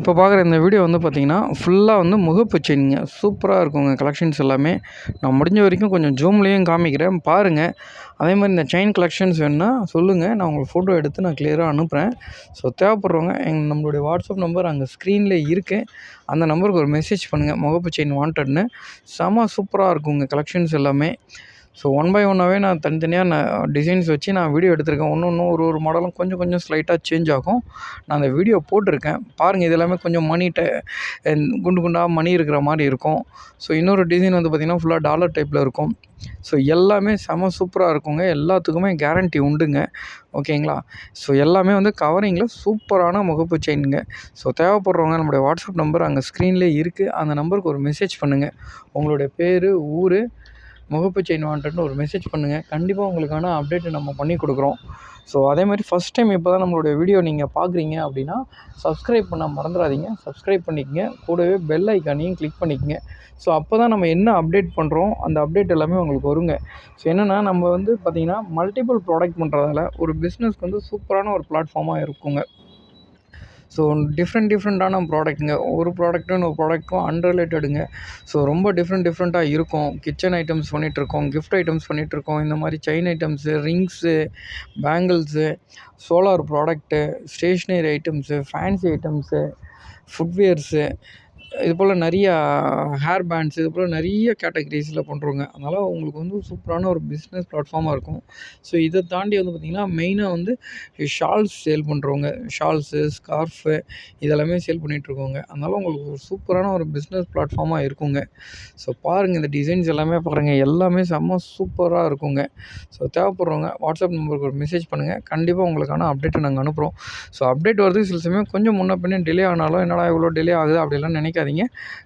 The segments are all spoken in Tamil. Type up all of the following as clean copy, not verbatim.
இப்போ பார்க்குற இந்த வீடியோ வந்து பார்த்தீங்கன்னா, ஃபுல்லாக வந்து முகப்பு செயினுங்க. சூப்பரா இருக்குங்க கலெக்ஷன்ஸ் எல்லாமே. நான் முடிஞ்ச வரைக்கும் கொஞ்சம் ஜூம்லேயும் காமிக்கிறேன் பாருங்கள். அதேமாதிரி இந்த செயின் கலெக்ஷன்ஸ் வேணுன்னா சொல்லுங்கள். நான் உங்களுக்கு ஃபோட்டோ எடுத்து நான் கிளியராக அனுப்புகிறேன். ஸோ தேவைப்படுறவங்க நம்மளுடைய வாட்ஸ்அப் நம்பர் அங்கே ஸ்க்ரீனில் இருக்குது. அந்த நம்பருக்கு ஒரு மெசேஜ் பண்ணுங்கள். முகப்பு செயின் வாண்டட்னு. செம சூப்பராக இருக்குங்க கலெக்ஷன்ஸ் எல்லாமே. ஸோ ஒன் பை ஒன்னாகவே நான் தனித்தனியாக டிசைன்ஸ் வச்சு நான் வீடியோ எடுத்திருக்கேன். ஒன்று ஒரு மாடலும் கொஞ்சம் கொஞ்சம் ஸ்லைட்டாக சேஞ்ச் ஆகும். நான் அந்த வீடியோ போட்டிருக்கேன் பாருங்கள். இது எல்லாமே கொஞ்சம் குண்டு குண்டாக மணி இருக்கிற மாதிரி இருக்கும். ஸோ இன்னொரு டிசைன் வந்து பார்த்திங்கன்னா ஃபுல்லாக டாலர் டைப்பில் இருக்கும். ஸோ எல்லாமே செம சூப்பராக இருக்குங்க. எல்லாத்துக்குமே கேரண்டி உண்டுங்க. ஓகேங்களா? ஸோ எல்லாமே வந்து கவரிங்கில் சூப்பரான முகப்பு செயினுங்க. ஸோ தேவைப்படுறவங்க நம்மளுடைய வாட்ஸ்அப் நம்பர் அங்கே ஸ்க்ரீன்லேயே இருக்குது. அந்த நம்பருக்கு ஒரு மெசேஜ் பண்ணுங்கள். உங்களுடைய பேர், ஊர், முகப்பு செயின் வாண்டட்னு ஒரு மெசேஜ் பண்ணுங்கள். கண்டிப்பாக உங்களுக்கான அப்டேட்டு நம்ம பண்ணி கொடுக்குறோம். ஸோ அதேமாதிரி ஃபஸ்ட் டைம் இப்போ தான் நம்மளுடைய வீடியோ நீங்கள் பார்க்குறீங்க அப்படின்னா சப்ஸ்கிரைப் பண்ண மறந்துடாதீங்க. சப்ஸ்கிரைப் பண்ணிக்கங்க. கூடவே பெல் ஐக்கானையும் கிளிக் பண்ணிக்கங்க. ஸோ அப்போ தான் நம்ம என்ன அப்டேட் பண்ணுறோம் அந்த அப்டேட் எல்லாமே உங்களுக்கு வருங்க. ஸோ என்னென்னா நம்ம வந்து பார்த்திங்கன்னா மல்டிபிள் ப்ராடக்ட் பண்ணுறதால ஒரு பிஸ்னஸ்க்கு வந்து சூப்பரான ஒரு பிளாட்ஃபார்மாக இருக்குங்க. ஸோ டிஃப்ரெண்ட்டான ப்ராடக்ட்டுங்க. ஒரு ப்ராடக்ட்டும் இன்னொரு ப்ராடக்ட்க்கும் அன்ரிலேட்டடுங்க. ஸோ ரொம்ப டிஃப்ரெண்ட்டாக இருக்கும். கிச்சன் ஐட்டம்ஸ் பண்ணிகிட்ருக்கோம், கிஃப்ட் ஐட்டம்ஸ் பண்ணிகிட்ருக்கோம். இந்த மாதிரி chain items, rings, bangles, solar product, stationery items, fancy items, footwears, இது போல் நிறையா ஹேர் பேண்ட்ஸ், இது போல் நிறைய கேட்டகரிஸில் பண்ணுறோங்க. அதனால் உங்களுக்கு வந்து சூப்பரான ஒரு பிஸ்னஸ் பிளாட்ஃபார்மாக இருக்கும். ஸோ இதை தாண்டி வந்து பார்த்திங்கன்னா மெயினாக வந்து ஷால்ஸ் சேல் பண்ணுறவங்க, ஷால்ஸு, ஸ்கார்ஃபு இதெல்லாமே சேல் பண்ணிகிட்ருக்கோங்க. அதனால் உங்களுக்கு ஒரு சூப்பரான ஒரு பிஸ்னஸ் பிளாட்ஃபார்மாக இருக்குங்க. ஸோ பாருங்கள், இந்த டிசைன்ஸ் எல்லாமே பாருங்கள். எல்லாமே செம்ம சூப்பராக இருக்குங்க. ஸோ தேவைப்படுறவங்க வாட்ஸ்அப் நம்பருக்கு ஒரு மெசேஜ் பண்ணுங்கள். கண்டிப்பாக உங்களுக்கான அப்டேட்டை நாங்கள் அனுப்புகிறோம். ஸோ அப்டேட் வரதுக்கு சில சமயம் கொஞ்சம் முன்ன பின்னே டிலே ஆனாலும் என்னடா இவ்வளோ டிலே ஆகுது அப்படிலாம் நினைக்காதீங்க.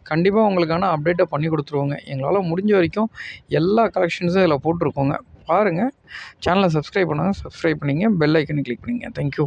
கண்டிப்பாக உங்களுக்கான அப்டேட்டை பண்ணி கொடுத்துருவோங்க. எங்களால் முடிஞ்ச வரைக்கும் எல்லா கலெக்ஷன்ஸும் இதில் போட்டிருக்கோங்க. பாருங்கள். சேனலை சப்ஸ்கிரைப் பண்ணுங்கள். சப்ஸ்கிரைப் பண்ணிங்க. பெல் ஐக்கனை கிளிக் பண்ணிங்க. தேங்க்யூ.